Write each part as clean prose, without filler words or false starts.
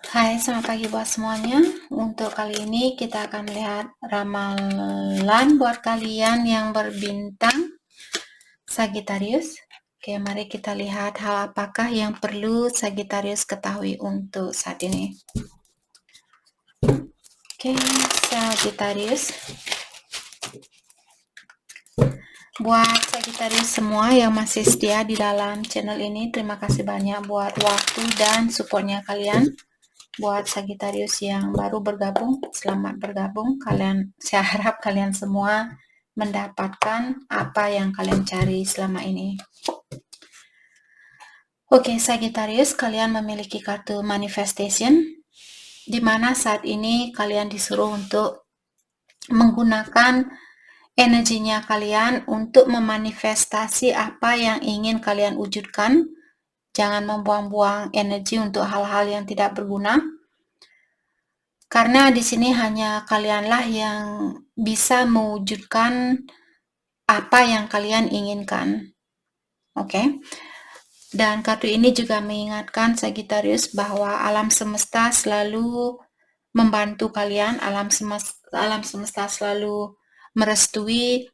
Hai, selamat pagi buat semuanya. Untuk kali ini kita akan melihat ramalan buat kalian yang berbintang Sagittarius. Oke, mari kita lihat hal apakah yang perlu Sagittarius ketahui untuk saat ini. Oke, Sagittarius. Buat Sagittarius semua yang masih setia di dalam channel ini, terima kasih banyak buat waktu dan supportnya kalian. Buat Sagittarius yang baru bergabung, selamat bergabung. Saya harap kalian semua mendapatkan apa yang kalian cari selama ini. Oke, Sagittarius, kalian memiliki kartu manifestation, di mana saat ini kalian disuruh untuk menggunakan energinya kalian untuk memanifestasi apa yang ingin kalian wujudkan. Jangan membuang-buang energi untuk hal-hal yang tidak berguna. Karena di sini hanya kalianlah yang bisa mewujudkan apa yang kalian inginkan. Oke. Dan kartu ini juga mengingatkan Sagittarius bahwa alam semesta selalu membantu kalian, alam semesta selalu merestui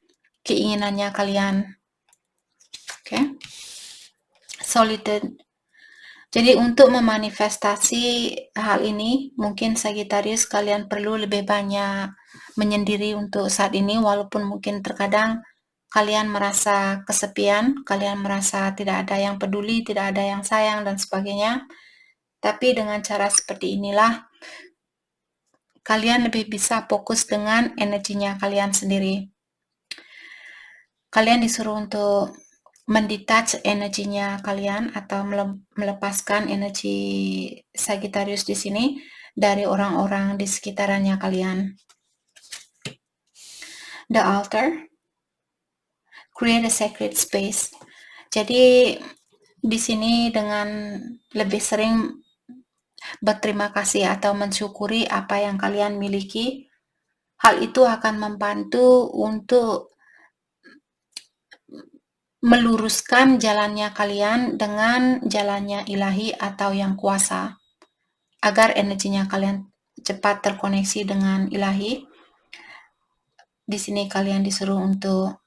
keinginannya kalian. Oke. Solitude. Jadi untuk memanifestasi hal ini, mungkin Sagittarius kalian perlu lebih banyak menyendiri untuk saat ini, walaupun mungkin terkadang kalian merasa kesepian, kalian merasa tidak ada yang peduli, tidak ada yang sayang, dan sebagainya. Tapi dengan cara seperti inilah, kalian lebih bisa fokus dengan energinya kalian sendiri. Kalian disuruh untuk mendetach energinya kalian atau melepaskan energi Sagittarius di sini dari orang-orang di sekitarannya kalian. The altar, create a sacred space. Jadi di sini dengan lebih sering berterima kasih atau mensyukuri apa yang kalian miliki, hal itu akan membantu untuk meluruskan jalannya kalian dengan jalannya ilahi atau yang kuasa, agar energinya kalian cepat terkoneksi dengan ilahi. Di sini kalian disuruh untuk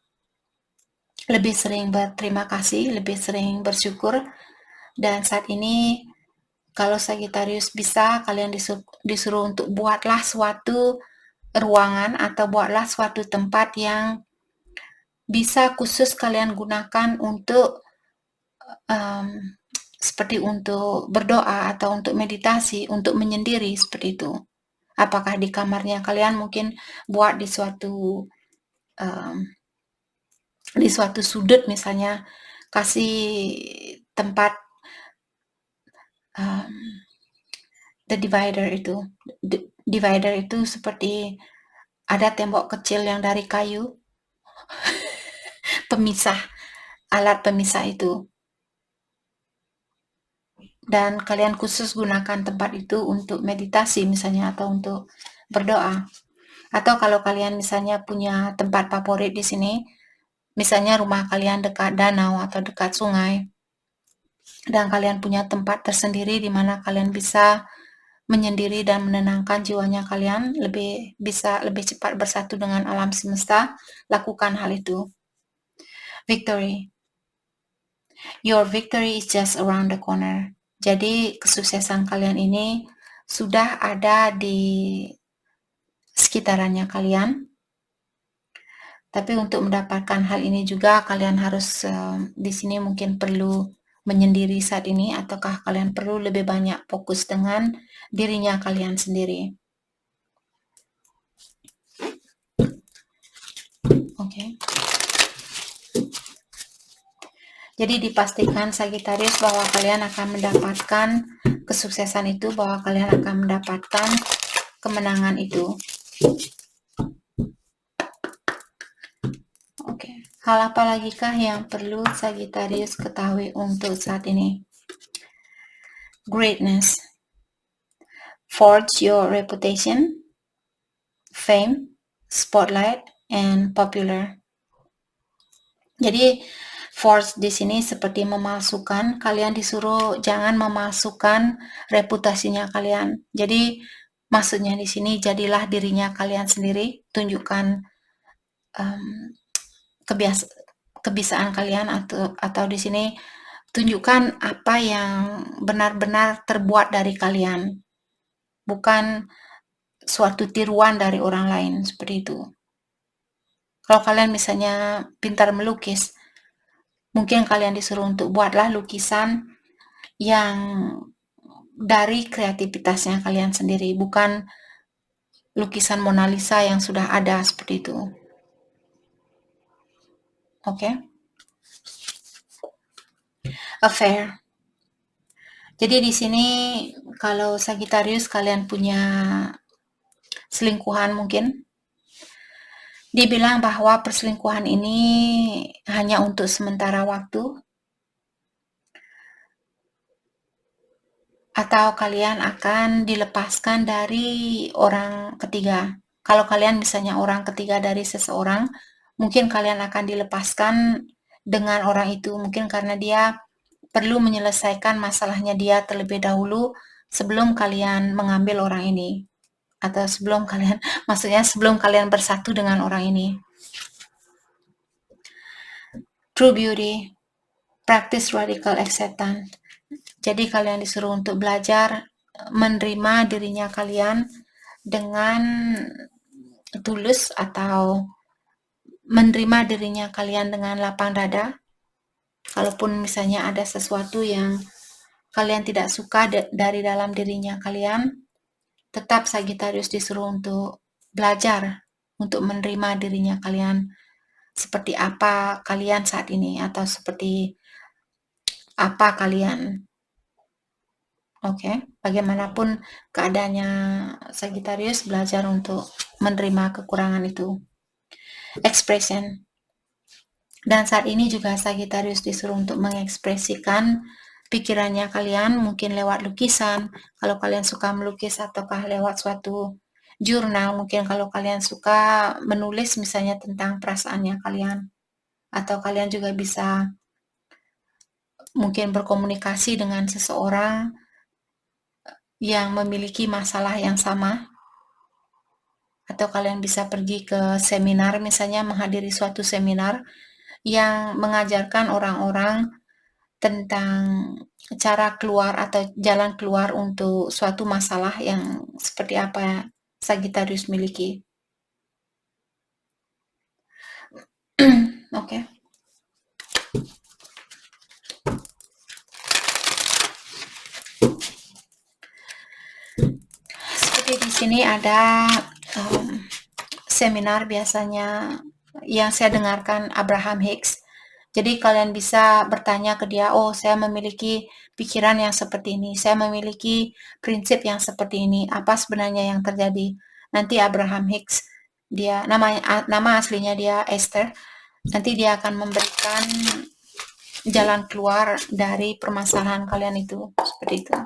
lebih sering berterima kasih, lebih sering bersyukur. Dan saat ini kalau Sagittarius bisa, kalian disuruh untuk buatlah suatu ruangan atau buatlah suatu tempat yang bisa khusus kalian gunakan untuk seperti untuk berdoa atau untuk meditasi, untuk menyendiri seperti itu. Apakah di kamarnya kalian mungkin buat di suatu sudut, misalnya kasih tempat the divider itu. Divider itu seperti ada tembok kecil yang dari kayu, pemisah, alat pemisah itu. Dan kalian khusus gunakan tempat itu untuk meditasi misalnya, atau untuk berdoa. Atau kalau kalian misalnya punya tempat favorit di sini, misalnya rumah kalian dekat danau atau dekat sungai, dan kalian punya tempat tersendiri di mana kalian bisa menyendiri dan menenangkan jiwanya kalian, bisa lebih cepat bersatu dengan alam semesta, lakukan hal itu. Victory. Your victory is just around the corner. Jadi kesuksesan kalian ini sudah ada di sekitarannya kalian. Tapi untuk mendapatkan hal ini juga kalian harus di sini mungkin perlu menyendiri saat ini, ataukah kalian perlu lebih banyak fokus dengan dirinya kalian sendiri. Oke. Jadi dipastikan Sagittarius bahwa kalian akan mendapatkan kesuksesan itu, bahwa kalian akan mendapatkan kemenangan itu. Oke. Hal apa lagi kah yang perlu Sagittarius ketahui untuk saat ini? Greatness. Forge your reputation, fame, spotlight, and popular. Jadi force di sini seperti memalsukan. Kalian disuruh jangan memalsukan reputasinya kalian. Jadi maksudnya di sini jadilah dirinya kalian sendiri, tunjukkan kebiasaan kalian atau di sini tunjukkan apa yang benar-benar terbuat dari kalian, bukan suatu tiruan dari orang lain seperti itu. Kalau kalian misalnya pintar melukis, mungkin kalian disuruh untuk buatlah lukisan yang dari kreativitasnya kalian sendiri, bukan lukisan Mona Lisa yang sudah ada seperti itu. Oke? Affair. Jadi di sini kalau Sagittarius kalian punya selingkuhan mungkin, dibilang bahwa perselingkuhan ini hanya untuk sementara waktu, atau kalian akan dilepaskan dari orang ketiga. Kalau kalian misalnya orang ketiga dari seseorang, mungkin kalian akan dilepaskan dengan orang itu, mungkin karena dia perlu menyelesaikan masalahnya dia terlebih dahulu sebelum kalian mengambil orang ini. Atau sebelum kalian, maksudnya sebelum kalian bersatu dengan orang ini. True beauty, practice radical acceptance. Jadi kalian disuruh untuk belajar menerima dirinya kalian dengan tulus atau menerima dirinya kalian dengan lapang dada. Kalaupun misalnya ada sesuatu yang kalian tidak suka dari dalam dirinya kalian, tetap Sagittarius disuruh untuk belajar untuk menerima dirinya kalian seperti apa kalian saat ini atau seperti apa kalian. Oke, bagaimanapun keadaannya Sagittarius, belajar untuk menerima kekurangan itu. Expression. Dan saat ini juga Sagittarius disuruh untuk mengekspresikan pikirannya kalian, mungkin lewat lukisan, kalau kalian suka melukis, ataukah lewat suatu jurnal, mungkin kalau kalian suka menulis misalnya tentang perasaannya kalian. Atau kalian juga bisa mungkin berkomunikasi dengan seseorang yang memiliki masalah yang sama, atau kalian bisa pergi ke seminar, misalnya menghadiri suatu seminar yang mengajarkan orang-orang tentang cara keluar atau jalan keluar untuk suatu masalah yang seperti apa Sagittarius miliki. Oke. Seperti di sini ada seminar biasanya yang saya dengarkan Abraham Hicks. Jadi kalian bisa bertanya ke dia, oh saya memiliki pikiran yang seperti ini, saya memiliki prinsip yang seperti ini, apa sebenarnya yang terjadi. Nanti Abraham Hicks, dia nama aslinya dia Esther, nanti dia akan memberikan jalan keluar dari permasalahan kalian itu, seperti itu.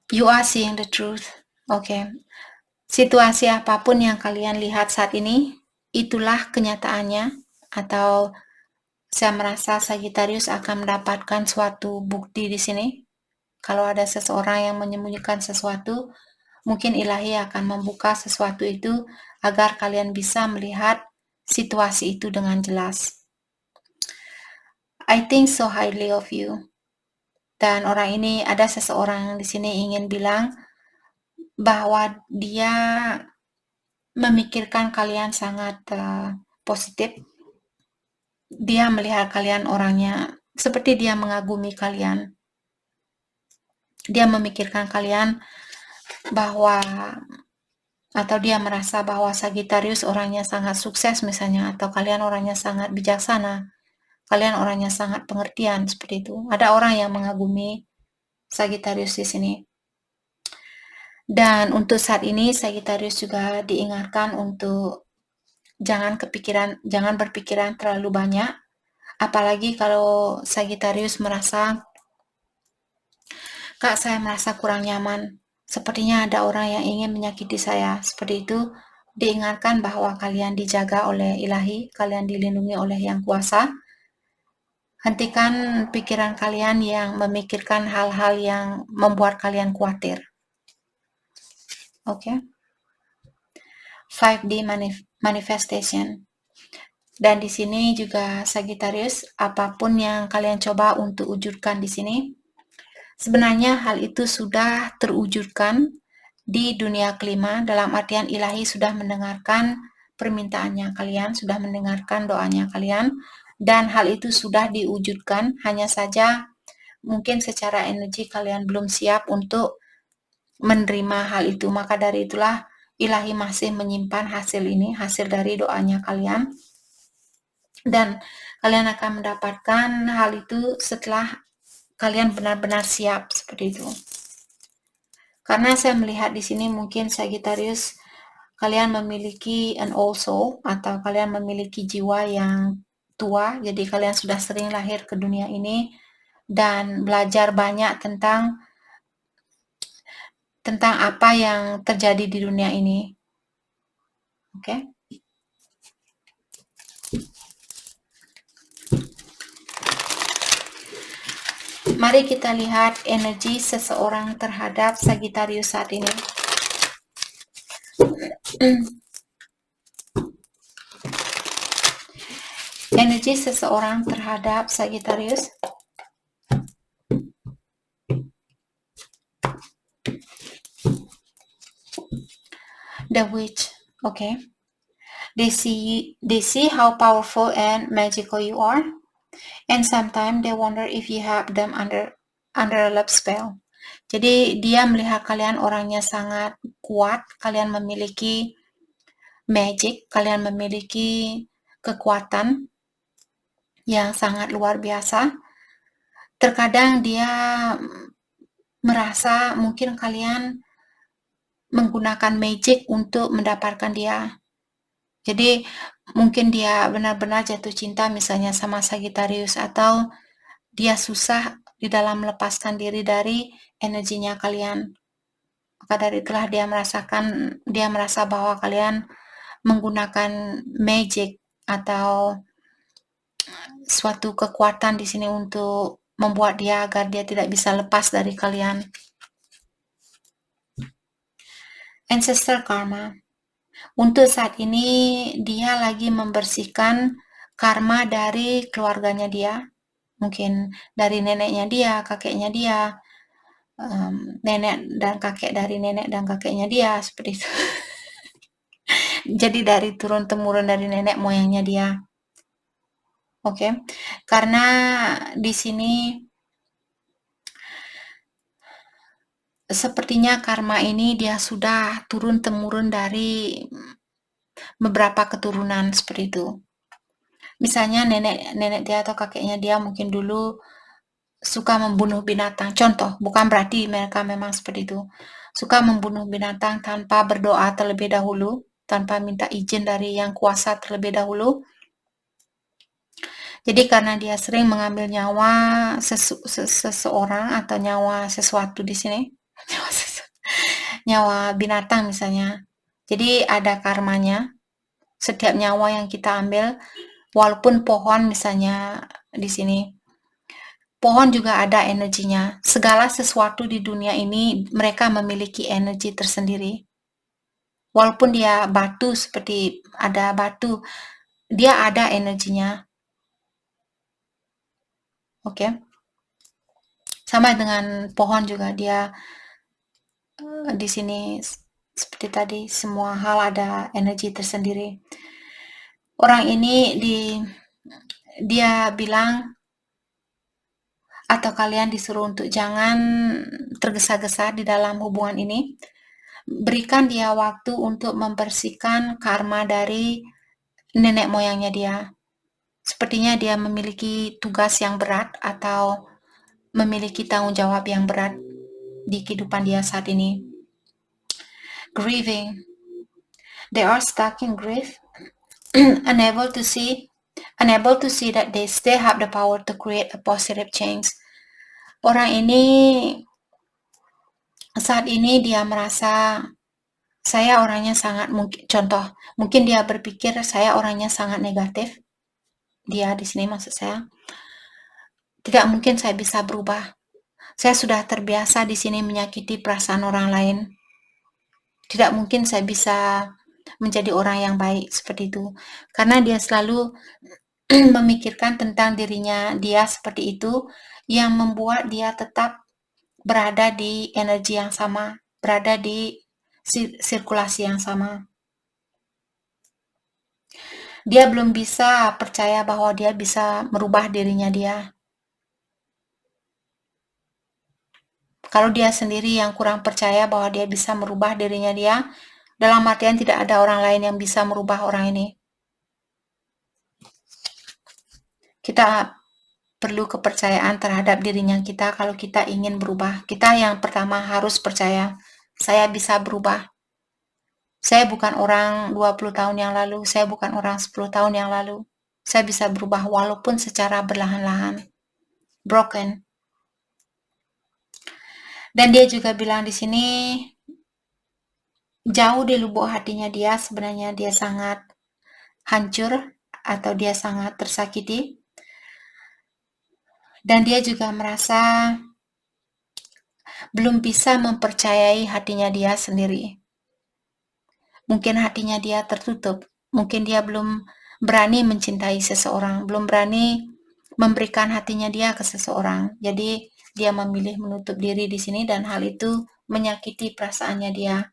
You are seeing the truth. Oke. Situasi apapun yang kalian lihat saat ini, itulah kenyataannya, atau saya merasa Sagittarius akan mendapatkan suatu bukti di sini. Kalau ada seseorang yang menyembunyikan sesuatu, mungkin ilahi akan membuka sesuatu itu agar kalian bisa melihat situasi itu dengan jelas. I think so highly of you. Dan orang ini, ada seseorang di sini ingin bilang bahwa dia memikirkan kalian sangat positif. Dia melihat kalian orangnya seperti dia mengagumi kalian. Dia memikirkan kalian bahwa, atau dia merasa bahwa Sagittarius orangnya sangat sukses misalnya, atau kalian orangnya sangat bijaksana, kalian orangnya sangat pengertian, seperti itu. Ada orang yang mengagumi Sagittarius di sini. Dan untuk saat ini Sagittarius juga diingatkan untuk jangan berpikiran terlalu banyak, apalagi kalau Sagittarius merasa, Kak, saya merasa kurang nyaman, sepertinya ada orang yang ingin menyakiti saya, seperti itu. diingatkan bahwa kalian dijaga oleh ilahi, kalian dilindungi oleh yang kuasa. Hentikan pikiran kalian yang memikirkan hal-hal yang membuat kalian khawatir. Oke. 5D manifestation. Dan di sini juga Sagittarius, apapun yang kalian coba untuk wujudkan di sini, sebenarnya hal itu sudah terwujudkan di dunia kelima, dalam artian ilahi sudah mendengarkan permintaannya kalian, sudah mendengarkan doanya kalian, dan hal itu sudah diwujudkan, hanya saja mungkin secara energi kalian belum siap untuk menerima hal itu. Maka dari itulah ilahi masih menyimpan hasil ini, hasil dari doanya kalian. Dan kalian akan mendapatkan hal itu setelah kalian benar-benar siap, seperti itu. Karena saya melihat di sini mungkin Sagittarius, kalian memiliki an old soul, atau kalian memiliki jiwa yang tua, jadi kalian sudah sering lahir ke dunia ini dan belajar banyak tentang apa yang terjadi di dunia ini. Oke. Mari kita lihat energi seseorang terhadap Sagittarius saat ini. Energi seseorang terhadap Sagittarius. The Witch. Okay. They see how powerful and magical you are, and sometimes they wonder if you have them under a love spell. Jadi dia melihat kalian orangnya sangat kuat, kalian memiliki magic, kalian memiliki kekuatan yang sangat luar biasa. Terkadang dia merasa mungkin kalian menggunakan magic untuk mendapatkan dia. Jadi mungkin dia benar-benar jatuh cinta misalnya sama Sagittarius, atau dia susah di dalam melepaskan diri dari energinya kalian. Maka dari itulah dia merasa bahwa kalian menggunakan magic atau suatu kekuatan di sini untuk membuat dia agar dia tidak bisa lepas dari kalian. Ancestor karma. Untuk saat ini dia lagi membersihkan karma dari keluarganya dia, mungkin dari neneknya dia, kakeknya dia, nenek dan kakek dari nenek dan kakeknya dia, seperti itu. Jadi dari turun-temurun dari nenek moyangnya dia. Oke. Karena di sini sepertinya karma ini dia sudah turun-temurun dari beberapa keturunan, seperti itu. Misalnya nenek dia atau kakeknya dia mungkin dulu suka membunuh binatang. Contoh, bukan berarti mereka memang seperti itu. Suka membunuh binatang tanpa berdoa terlebih dahulu, tanpa minta izin dari yang kuasa terlebih dahulu. Jadi karena dia sering mengambil nyawa seseorang atau nyawa sesuatu di sini, nyawa binatang misalnya. Jadi ada karmanya. Setiap nyawa yang kita ambil, walaupun pohon misalnya di sini, pohon juga ada energinya. Segala sesuatu di dunia ini mereka memiliki energi tersendiri. Walaupun dia batu, seperti ada batu, dia ada energinya. Oke. Sama dengan pohon juga, dia di sini seperti tadi, semua hal ada energi tersendiri. Orang ini dia bilang, atau kalian disuruh untuk jangan tergesa-gesa di dalam hubungan ini. Berikan dia waktu untuk membersihkan karma dari nenek moyangnya dia. Sepertinya dia memiliki tugas yang berat atau memiliki tanggung jawab yang berat di kehidupan dia saat ini. Grieving. They are stuck in grief, unable to see that they still have the power to create a positive change. Orang ini saat ini dia merasa Saya orangnya sangat mungkin dia berpikir saya orangnya sangat negatif. Dia di sini maksud saya, tidak mungkin saya bisa berubah. Saya sudah terbiasa di sini menyakiti perasaan orang lain. Tidak mungkin saya bisa menjadi orang yang baik seperti itu. Karena dia selalu memikirkan tentang dirinya dia seperti itu, yang membuat dia tetap berada di energi yang sama, berada di sirkulasi yang sama. Dia belum bisa percaya bahwa dia bisa merubah dirinya dia. Kalau dia sendiri yang kurang percaya bahwa dia bisa merubah dirinya dia, dalam artian tidak ada orang lain yang bisa merubah orang ini. Kita perlu kepercayaan terhadap dirinya kita kalau kita ingin berubah. Kita yang pertama harus percaya, saya bisa berubah. Saya bukan orang 20 tahun yang lalu, saya bukan orang 10 tahun yang lalu. Saya bisa berubah walaupun secara berlahan-lahan. Broken. Dan dia juga bilang di sini, jauh di lubuk hatinya dia sebenarnya dia sangat hancur atau dia sangat tersakiti. Dan dia juga merasa belum bisa mempercayai hatinya dia sendiri. Mungkin hatinya dia tertutup. Mungkin dia belum berani mencintai seseorang, belum berani memberikan hatinya dia ke seseorang. Jadi dia memilih menutup diri di sini dan hal itu menyakiti perasaannya dia.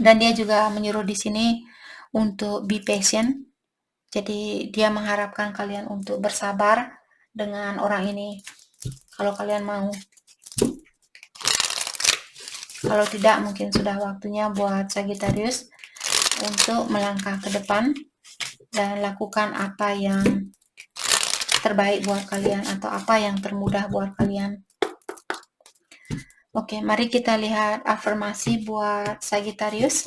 Dan dia juga menyuruh di sini untuk be patient. Jadi dia mengharapkan kalian untuk bersabar dengan orang ini. Kalau kalian mau. Kalau tidak, mungkin sudah waktunya buat Sagittarius untuk melangkah ke depan dan lakukan apa yang terbaik buat kalian atau apa yang termudah buat kalian. Oke, mari kita lihat afirmasi buat Sagittarius.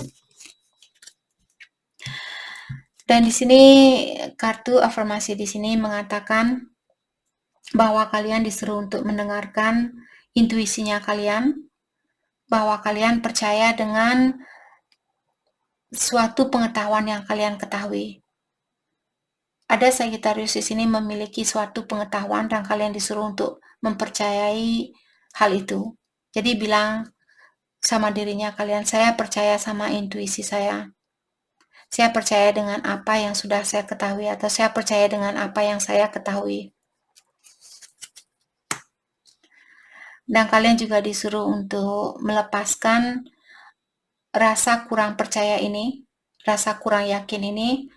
Dan di sini kartu afirmasi di sini mengatakan bahwa kalian disuruh untuk mendengarkan intuisinya kalian, bahwa kalian percaya dengan suatu pengetahuan yang kalian ketahui. Ada Sagittarius di sini memiliki suatu pengetahuan dan kalian disuruh untuk mempercayai hal itu. Jadi bilang sama dirinya kalian, saya percaya sama intuisi saya. Saya percaya dengan apa yang sudah saya ketahui atau saya percaya dengan apa yang saya ketahui. Dan kalian juga disuruh untuk melepaskan rasa kurang percaya ini, rasa kurang yakin ini,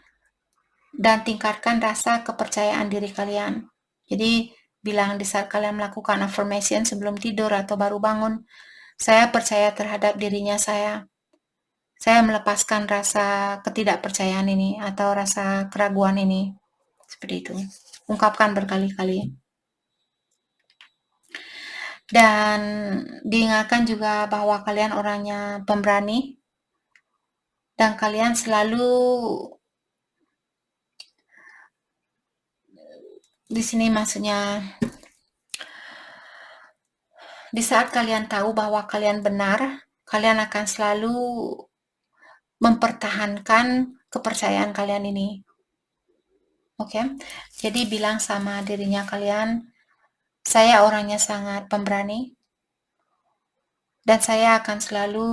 dan tingkatkan rasa kepercayaan diri kalian. Jadi bilang di saat kalian melakukan affirmation sebelum tidur atau baru bangun, saya percaya terhadap dirinya saya. Saya melepaskan rasa ketidakpercayaan ini atau rasa keraguan ini. Seperti itu. Ungkapkan berkali-kali. Dan diingatkan juga bahwa kalian orangnya pemberani dan kalian selalu di sini maksudnya di saat kalian tahu bahwa kalian benar, kalian akan selalu mempertahankan kepercayaan kalian ini. Oke, jadi bilang sama dirinya kalian, saya orangnya sangat pemberani dan saya akan selalu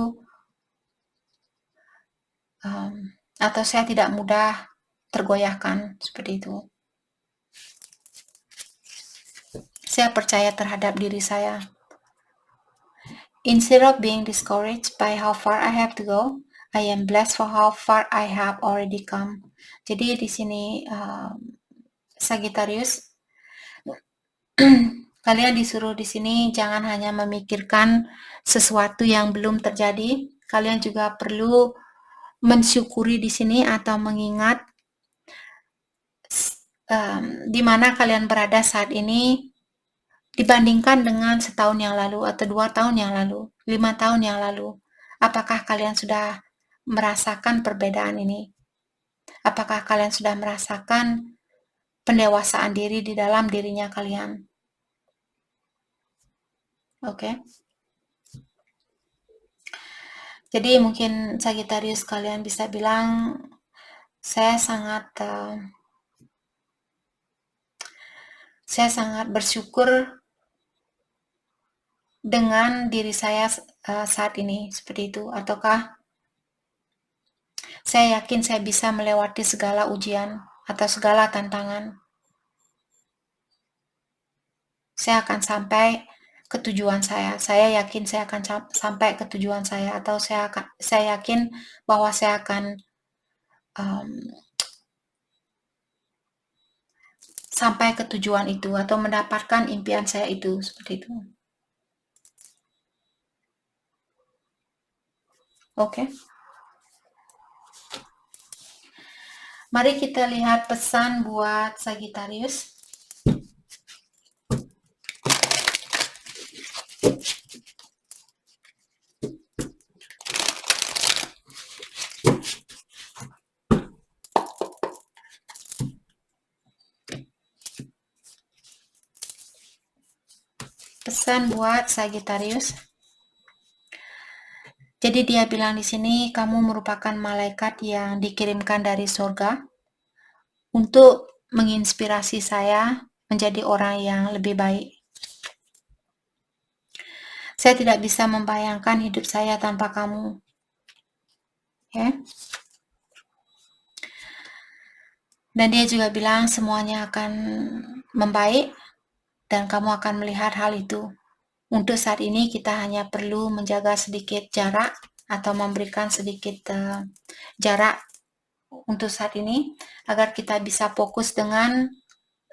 atau saya tidak mudah tergoyahkan seperti itu. Saya percaya terhadap diri saya. Instead of being discouraged by how far I have to go, I am blessed for how far I have already come. Jadi di sini Sagittarius, kalian disuruh di sini jangan hanya memikirkan sesuatu yang belum terjadi, kalian juga perlu mensyukuri di sini atau mengingat di mana kalian berada saat ini dibandingkan dengan setahun yang lalu atau 2 tahun yang lalu, 5 tahun yang lalu. Apakah kalian sudah merasakan perbedaan ini? Apakah kalian sudah merasakan pendewasaan diri di dalam dirinya kalian? Oke. Jadi mungkin Sagittarius kalian bisa bilang, saya sangat bersyukur dengan diri saya saat ini, seperti itu. Ataukah saya yakin saya bisa melewati segala ujian atau segala tantangan. Saya akan sampai ke tujuan saya. Saya yakin saya akan sampai ke tujuan saya, atau saya yakin bahwa saya akan sampai ke tujuan itu atau mendapatkan impian saya itu, seperti itu. Oke. Mari kita lihat pesan buat Sagittarius. Pesan buat Sagittarius. Jadi dia bilang di sini, kamu merupakan malaikat yang dikirimkan dari surga untuk menginspirasi saya menjadi orang yang lebih baik. Saya tidak bisa membayangkan hidup saya tanpa kamu. Ya. Dan dia juga bilang semuanya akan membaik dan kamu akan melihat hal itu. Untuk saat ini kita hanya perlu menjaga sedikit jarak atau memberikan sedikit jarak untuk saat ini agar kita bisa fokus dengan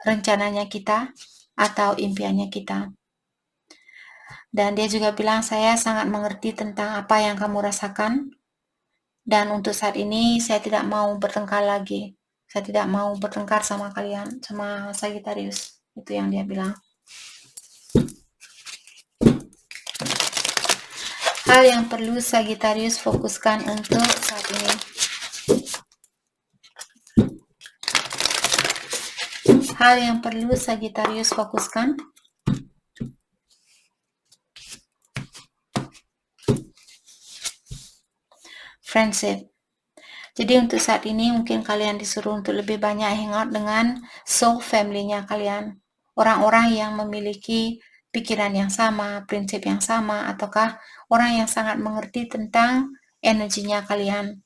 rencananya kita atau impiannya kita. Dan dia juga bilang, saya sangat mengerti tentang apa yang kamu rasakan, dan untuk saat ini saya tidak mau bertengkar lagi. Saya tidak mau bertengkar sama kalian, sama Sagittarius. Itu yang dia bilang. Hal yang perlu Sagittarius fokuskan untuk saat ini. Hal yang perlu Sagittarius fokuskan. Friendship. Jadi untuk saat ini mungkin kalian disuruh untuk lebih banyak hangout dengan soul family-nya kalian. Orang-orang yang memiliki pikiran yang sama, prinsip yang sama, ataukah orang yang sangat mengerti tentang energinya kalian.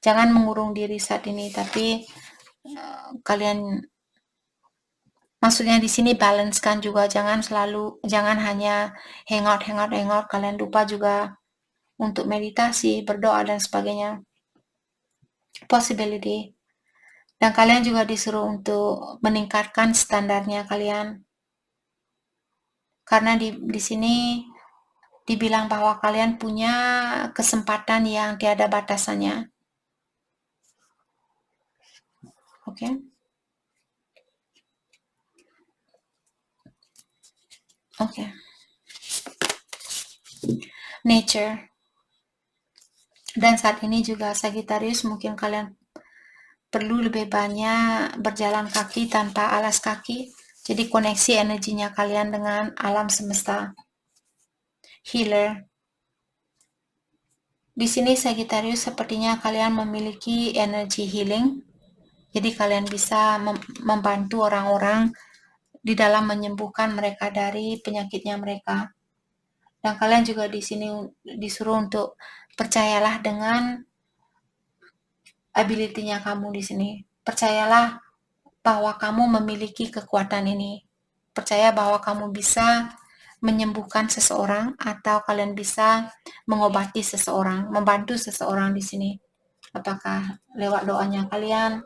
Jangan mengurung diri saat ini, tapi kalian, maksudnya di sini balancekan juga, jangan hanya hangout, kalian lupa juga untuk meditasi, berdoa dan sebagainya. Possibility. Dan kalian juga disuruh untuk meningkatkan standarnya kalian. Karena di sini dibilang bahwa kalian punya kesempatan yang tiada batasannya. Oke. Oke. Nature. Dan saat ini juga Sagittarius, mungkin kalian perlu lebih banyak berjalan kaki tanpa alas kaki. Jadi koneksi energinya kalian dengan alam semesta. Healer. Di sini Sagittarius sepertinya kalian memiliki energi healing. Jadi kalian bisa membantu orang-orang di dalam menyembuhkan mereka dari penyakitnya mereka. Dan kalian juga di sini disuruh untuk percayalah dengan ability-nya kamu di sini. Percayalah bahwa kamu memiliki kekuatan ini. Percaya bahwa kamu bisa menyembuhkan seseorang atau kalian bisa mengobati seseorang, membantu seseorang di sini. Apakah lewat doanya kalian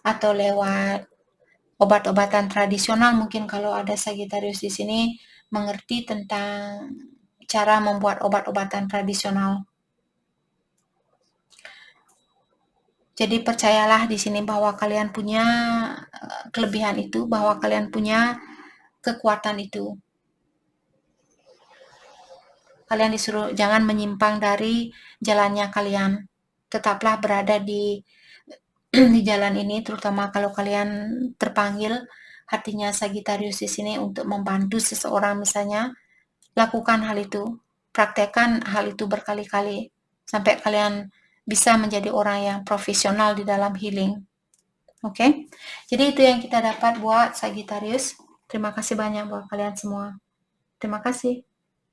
atau lewat obat-obatan tradisional. Mungkin kalau ada Sagittarius di sini mengerti tentang cara membuat obat-obatan tradisional. Jadi percayalah di sini bahwa kalian punya kelebihan itu, bahwa kalian punya kekuatan itu. Kalian disuruh jangan menyimpang dari jalannya kalian. Tetaplah berada di jalan ini, terutama kalau kalian terpanggil hatinya Sagittarius di sini untuk membantu seseorang misalnya, lakukan hal itu. praktekkan hal itu berkali-kali sampai kalian bisa menjadi orang yang profesional di dalam healing. Oke? Jadi itu yang kita dapat buat Sagittarius. Terima kasih banyak buat kalian semua. Terima kasih.